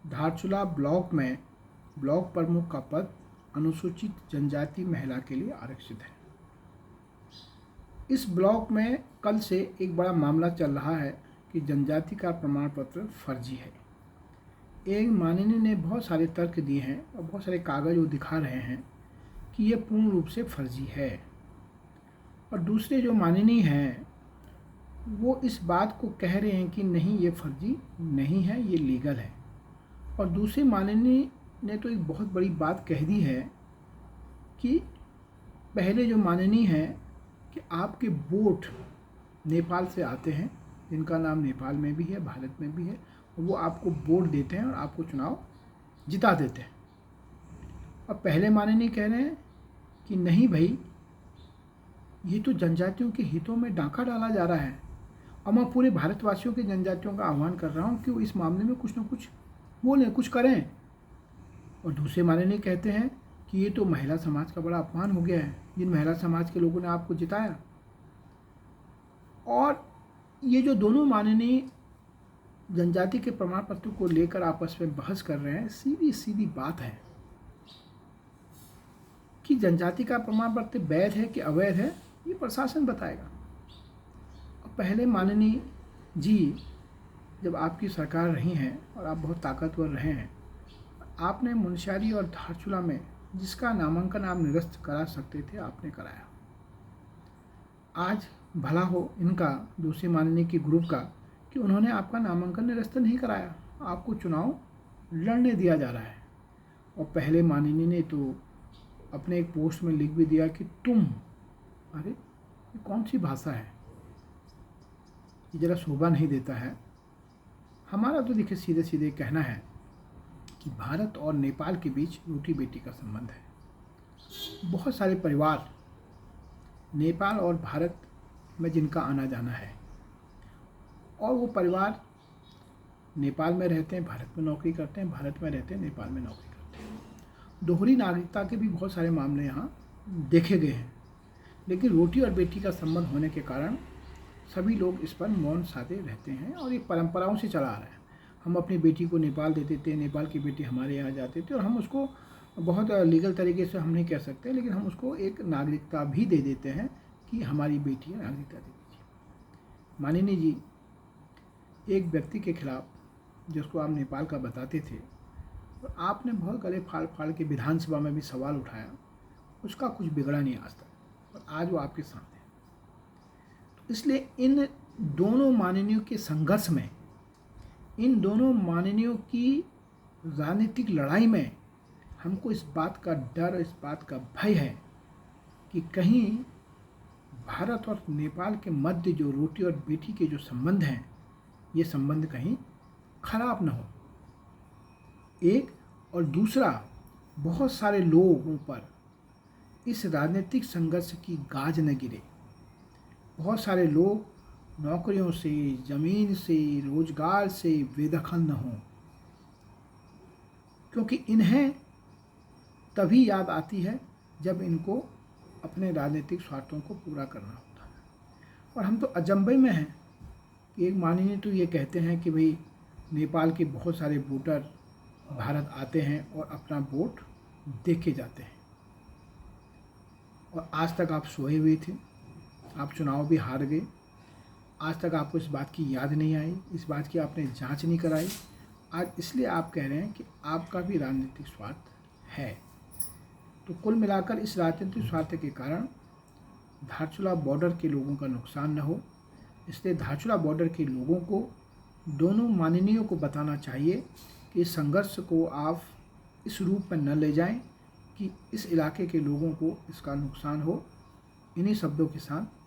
Dharchula block में block प्रमुख का पद अनुसूचित जनजाति महिला के लिए आरक्षित है। इस ब्लॉक में कल से एक बड़ा मामला चल रहा है कि जनजाति का प्रमाण पत्र फर्जी है। एक माननीय ने बहुत सारे तर्क दिए हैं और बहुत सारे कागज वो दिखा रहे हैं कि ये पूर्ण रूप से फर्जी है, और दूसरे जो माननीय हैं वो इस बात को कह रहे हैं कि नहीं, ये फर्जी नहीं है, ये लीगल है। और दूसरे माननीय ने तो एक बहुत बड़ी बात कह दी है कि पहले जो माननीय हैं कि आपके वोट नेपाल से आते हैं, जिनका नाम नेपाल में भी है, भारत में भी है, और वो आपको वोट देते हैं और आपको चुनाव जिता देते हैं। और पहले माननीय कह रहे हैं कि नहीं भाई, ये तो जनजातियों के हितों में डाका डाला जा रहा है, और मैं पूरे भारतवासियों के जनजातियों का आह्वान कर रहा हूँ कि वो इस मामले में कुछ ना कुछ बोलें, कुछ करें। और दूसरे माननीय कहते हैं कि ये तो महिला समाज का बड़ा अपमान हो गया है, जिन महिला समाज के लोगों ने आपको जिताया। और ये जो दोनों माननीय जनजाति के प्रमाण पत्र को लेकर आपस में बहस कर रहे हैं, सीधी सीधी बात है कि जनजाति का प्रमाण पत्र वैध है कि अवैध है, ये प्रशासन बताएगा। पहले माननीय जी, जब आपकी सरकार रही हैं और आप बहुत ताकतवर रहे हैं, आपने मुनस्यारी और धारचूला में जिसका नामांकन आप निरस्त करा सकते थे, आपने कराया। आज भला हो इनका, दूसरे माननीय के ग्रुप का, कि उन्होंने आपका नामांकन निरस्त नहीं कराया, आपको चुनाव लड़ने दिया जा रहा है। और पहले माननीय ने तो अपने एक पोस्ट में लिख भी दिया कि तुम, अरे ये कौन सी भाषा है, ये ज़रा शोभा नहीं देता है। हमारा तो देखिए सीधे सीधे कहना है कि भारत और नेपाल के बीच रोटी बेटी का संबंध है। बहुत सारे परिवार नेपाल और भारत में जिनका आना जाना है, और वो परिवार नेपाल में रहते हैं, भारत में नौकरी करते हैं, भारत में रहते हैं, नेपाल में नौकरी करते हैं। दोहरी नागरिकता के भी बहुत सारे मामले यहाँ देखे गए हैं, लेकिन रोटी और बेटी का संबंध होने के कारण सभी लोग इस पर मौन साधे रहते हैं, और ये परंपराओं से चला आ रहा है। हम अपनी बेटी को नेपाल देते थे, नेपाल की बेटी हमारे यहाँ जाते थे, और हम उसको बहुत लीगल तरीके से हम नहीं कह सकते, लेकिन हम उसको एक नागरिकता भी दे देते हैं कि हमारी बेटी है, नागरिकता दे दीजिए। माननीय जी, एक व्यक्ति के खिलाफ जिसको आप नेपाल का बताते थे, और आपने बहुत गले फाड़ फाड़ के विधानसभा में भी सवाल उठाया, उसका कुछ बिगड़ा नहीं आज तक, और आज वो आपके साथ है। तो इसलिए इन दोनों माननीयों के संघर्ष में, इन दोनों माननीयों की राजनीतिक लड़ाई में हमको इस बात का डर, इस बात का भय है कि कहीं भारत और नेपाल के मध्य जो रोटी और बेटी के जो संबंध हैं, ये संबंध कहीं खराब न हो। एक, और दूसरा, बहुत सारे लोगों पर इस राजनीतिक संघर्ष की गाज न गिरे। बहुत सारे लोग नौकरियों से, ज़मीन से, रोजगार से बेदखल न हों, क्योंकि इन्हें तभी याद आती है जब इनको अपने राजनीतिक स्वार्थों को पूरा करना होता है। और हम तो अचंभे में हैं कि एक माननीय तो ये कहते हैं कि भाई नेपाल के बहुत सारे वोटर भारत आते हैं और अपना वोट दे के जाते हैं, और आज तक आप सोए हुए थे, आप चुनाव भी हार गए। आज तक आपको इस बात की याद नहीं आई, इस बात की आपने जांच नहीं कराई। आज इसलिए आप कह रहे हैं कि आपका भी राजनीतिक स्वार्थ है। तो कुल मिलाकर इस राजनीतिक स्वार्थ के कारण धारचूला बॉर्डर के लोगों का नुकसान न हो, इसलिए धारचूला बॉर्डर के लोगों को, दोनों माननीयों को बताना चाहिए कि इस संघर्ष को आप इस रूप में न ले जाएं कि इस इलाके के लोगों को इसका नुकसान हो। इन्हीं शब्दों के साथ